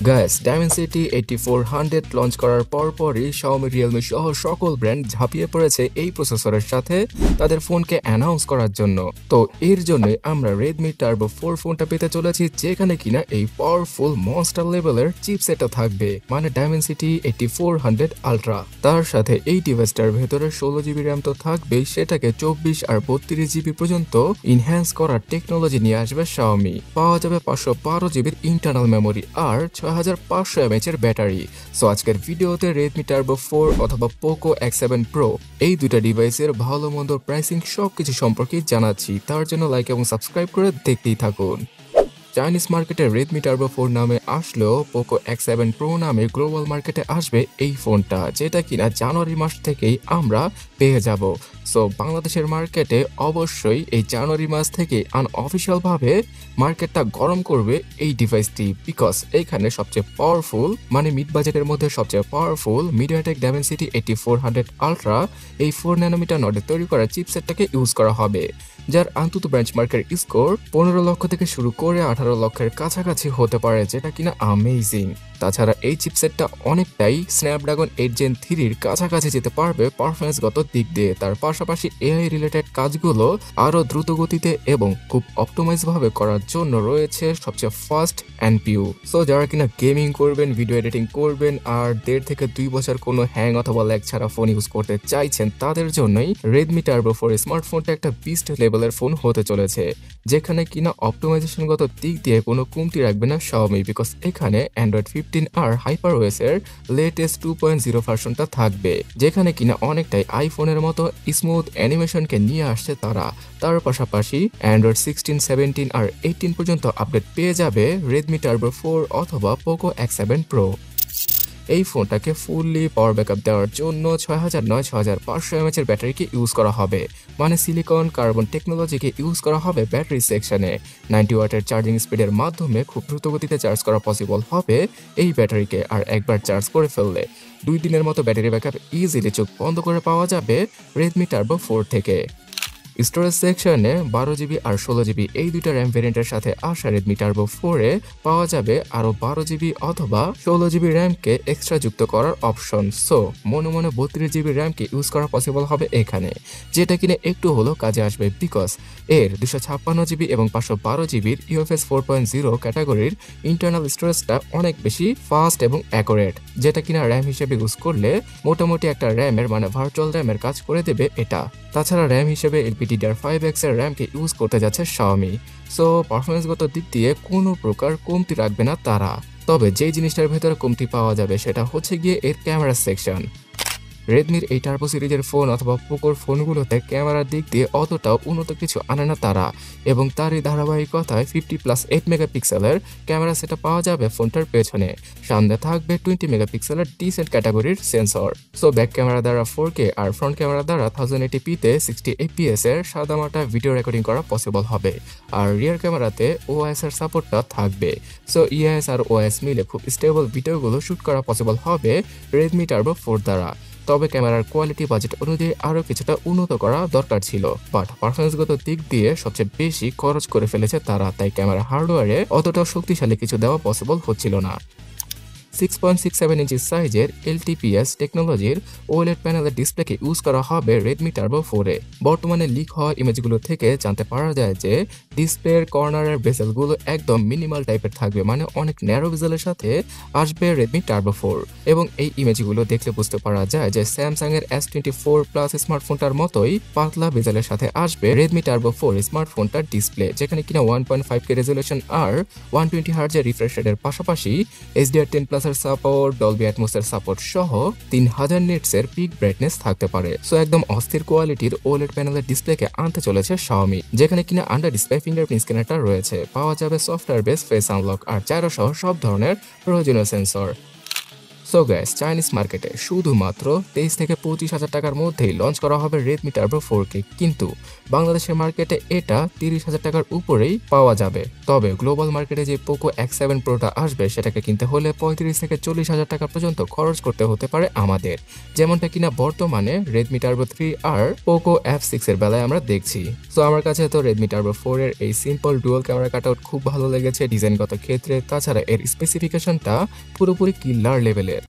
Guys, Dimensity 8400 launch করার পরপরই Xiaomi, Realme সহ সকল ব্র্যান্ড ঝাঁপিয়ে পড়েছে এই প্রসেসরের সাথে তাদের ফোনকে অ্যানাউন্স করার জন্য। তো এর জন্যই আমরা Redmi Turbo 4 ফোনটা পেতে চলেছি, যেখানে কিনা এই পাওয়ারফুল মনস্টার লেভেলের চিপসেটটা থাকবে, মানে Dimensity 8400 Ultra। তার সাথে এই ডিভাইসটার ভেতরে 16GB র্যাম তো থাকবেই, সেটাকে 24 আর 32GB পর্যন্ত ইনহ্যান্স করার টেকনোলজি নিয়ে আসবে Xiaomi। পাওয়া যাবে 512GB ইন্টারনাল মেমোরি আর 6500 mAh এর ব্যাটারি। সো আজকের ভিডিওতে Redmi Turbo 4 অথবা Poco X7 Pro এই দুটা ডিভাইসের ভালো মন্দ প্রাইসিং সবকিছু সম্পর্কে জানাচ্ছি। তার জন্য লাইক এবং সাবস্ক্রাইব করে দেখতেই থাকুন। চাইনিজ মার্কেটে Redmi Turbo 4 নামে আসলেও Poco X7 Pro নামে গ্লোবাল মার্কেটে আসবে এই ফোনটা, যেটা কিনা জানুয়ারি মাস থেকেই আমরা পেয়ে যাব। সো বাংলাদেশের মার্কেটে অবশ্যই এই জানুয়ারি মাস থেকে আনঅফিসিয়াল ভাবে মার্কেটটা গরম করবে এই ডিভাইসটি, বিকজ এইখানে সবচেয়ে পাওয়ারফুল, মানে মিড বাজেটের মধ্যে সবচেয়ে পাওয়ারফুল MediaTek Dimensity 8400 Ultra এই 4 ন্যানোমিটার নডে তৈরি করা চিপসেটটাকে ইউজ করা হবে, যার আন্তত বেঞ্চমার্কের স্কোর 15 লক্ষ থেকে শুরু করে 18 লক্ষের কাছাকাছি হতে পারে, যেটা কিনা আমেজিং। তাছাড়া এই চিপসেটটা অনেকটাই স্ন্যাপড্রাগন 8 Gen 3 এর কাছাকাছি যেতে পারবে পারফরমেন্সগত দিক দিয়ে। তার পাশাপাশি এআই রিলেটেড কাজগুলো আরো দ্রুত গতিতে এবং খুব অপটিমাইজ ভাবে করার জন্য রয়েছে সবচেয়ে ফাস্ট এনপিইউ। সো যারা কিনা গেমিং করবেন, ভিডিও এডিটিং করবেন আর 1.5 থেকে 2 বছর কোনো হ্যাং অথবা ল্যাগ ছাড়া ফোন ইউজ করতে চাইছেন, তাদের জন্যই Redmi Turbo 4 স্মার্টফোনটা একটা বিস্ট লেভেলের ফোন হতে চলেছে, যেখানে কিনা অপটিমাইজেশনগত দিক দিয়ে কোনো কমতি রাখবে না Xiaomi, বিকজ এখানে Android 15 আর HyperOS এর লেটেস্ট 2.0 ভার্সনটা থাকবে, যেখানে কিনা অনেকটাই আইফোনের মতো স্মুথ অ্যানিমেশনকে নিয়ে আসছে তারা। তার পাশাপাশি Android 16, 17 আর 18 পর্যন্ত আপডেট পেয়ে যাবে Redmi Turbo 4 অথবা Poco X7 Pro। এই ফোনটাকে ফুললি পাওয়ার ব্যাকআপ দেওয়ার জন্য 6009-6500 mAh এর ব্যাটারিকে ইউজ করা হবে, মানে সিলিকন কার্বন টেকনোলজিকে ইউজ করা হবে ব্যাটারি সেকশনে। 90 ওয়াটের চার্জিং স্পিডের মাধ্যমে খুব দ্রুত গতিতে চার্জ করা পসিবল হবে এই ব্যাটারিকে, আর একবার চার্জ করে ফেললে 2 দিনের মতো ব্যাটারি ব্যাকআপ ইজিলি চোখ বন্ধ করে পাওয়া যাবে Redmi Turbo 4 থেকে। স্টোরেজ সেকশনে 12GB আর 16GB এই দুইটা র্যাম ভেরিয়েন্টের সাথে আসা Redmi Turbo 4 এ পাওয়া যাবে আরো 12GB অথবা 16GB র্যামকে এক্সট্রা যুক্ত করার অপশন। সো মনে মনে 32GB র্যামকে ইউজ করা পসিবল হবে এখানে, যেটা কিনা একটু হলেও কাজে আসবে, বিকজ এর 256GB এবং 512GBর UFS 4.0 ক্যাটাগরির ইন্টারনাল স্টোরেজটা অনেক বেশি ফাস্ট এবং অ্যাকুরেট, যেটা কিনা র্যাম হিসেবে ইউজ করলে মোটামুটি একটা র্যামের মানে ভার্চুয়াল র্যামের কাজ করে দেবে এটা। তাছাড়া র্যাম হিসেবে LPDDR5X এর র্যামকে ইউজ করতে যাচ্ছে Xiaomi। সো পারফরমেন্সগত দিক দিয়ে কোনো প্রকার কমতি রাখবে না তারা। তবে যেই জিনিসটার ভেতরে কমতি পাওয়া যাবে সেটা হচ্ছে গিয়ে এর ক্যামেরা সেকশন। রেডমির এই টার্বো সিরিজের ফোন অথবা পোকোর ফোনগুলোতে ক্যামেরার দিক দিয়ে অতটাও উন্নত কিছু আনে না তারা, এবং তারই ধারাবাহিকতায় 50+8 মেগাপিক্সেলের ক্যামেরা সেটা পাওয়া যাবে ফোনটার পেছনে। সামনে থাকবে 20 মেগাপিক্সেলের ডিসেন্ট ক্যাটাগরির সেন্সর। সো ব্যাক ক্যামেরা দ্বারা 4K আর ফ্রন্ট ক্যামেরা দ্বারা 1080pতে 60 fps এর সাদামাটা ভিডিও রেকর্ডিং করা পসিবল হবে, আর রিয়ার ক্যামেরাতে OIS এর সাপোর্টটা থাকবে। সো EIS আর OIS মিলে খুব স্টেবল ভিডিওগুলো শুট করা পসিবল হবে Redmi Turbo 4 দ্বারা। তবে ক্যামেরার কোয়ালিটি বাজেট অনুযায়ী আরও কিছুটা উন্নত করা দরকার ছিল, বাট পারফরমেন্সগত দিক দিয়ে সবচেয়ে বেশি খরচ করে ফেলেছে তারা, তাই ক্যামেরা হার্ডওয়্যারে অতটাও শক্তিশালী কিছু দেওয়া পসিবল হচ্ছিল না। 6.67 ইঞ্চি সাইজের LTPS টেকনোলজির OLED প্যানেলের ডিসপ্লেকে ইউজ করা হবে Redmi Turbo 4 এ। বর্তমানে লিক হওয়া ইমেজগুলো থেকে জানতে পারা যায় যে ডিসপ্লের কর্নারের বেজেলগুলো একদম মিনিমাল টাইপের থাকবে, মানে অনেক ন্যারো বেজেলের সাথে আসবে Redmi Turbo 4, এবং এই ইমেজগুলো দেখলে বুঝতে পারা যায় যে স্যামসাং এর S24 Plus স্মার্টফোনটার মতোই পাতলা বেজেলের সাথে আসবে Redmi Turbo 4 স্মার্টফোনটার ডিসপ্লে, যেখানে কিনা 1.5K রেজুলেশন আর 120Hz এর রিফ্রেশ রেটের পাশাপাশি HDR10+ সাপোর্ট, ডলবি অ্যাটমসের সাপোর্ট সহ 3000 নিটসের পিক ব্রাইটনেস থাকতে পারে। সো একদম অস্থির কোয়ালিটির OLED প্যানেলের ডিসপ্লেকে আনতে চলেছে Xiaomi, যেখানে কিনা আন্ডার ডিসপ্লে ফিঙ্গারপ্রিন্ট স্ক্যানারটা রয়েছে, পাওয়া যাবে সফটওয়্যার বেস ফেস আনলক আর জাইরো সহ সব ধরনের প্রয়োজনীয় সেন্সর। সো গাইস, চাইনিজ মার্কেটে শুধুমাত্র 23 থেকে 25,000 টাকার মধ্যেই লঞ্চ করা হবে Redmi Turbo 4K, কিন্তু বাংলাদেশের মার্কেটে এটা 30,000 টাকার উপরেই পাওয়া যাবে। তবে গ্লোবাল মার্কেটে যে Poco X7 Proটা আসবে সেটাকে কিনতে হলে 35 থেকে 40,000 টাকা পর্যন্ত খরচ করতে হতে পারে আমাদের, যেমনটা কিনা বর্তমানে Redmi Turbo 3 আর Poco F6 এর বেলায় আমরা দেখছি। সো আমার কাছে তো Redmi Turbo 4 এর এই সিম্পল ডুয়াল ক্যামেরা কাটআউট খুব ভালো লেগেছে ডিজাইনগত ক্ষেত্রে, তাছাড়া এর স্পেসিফিকেশনটা পুরোপুরি কিলার লেভেলের।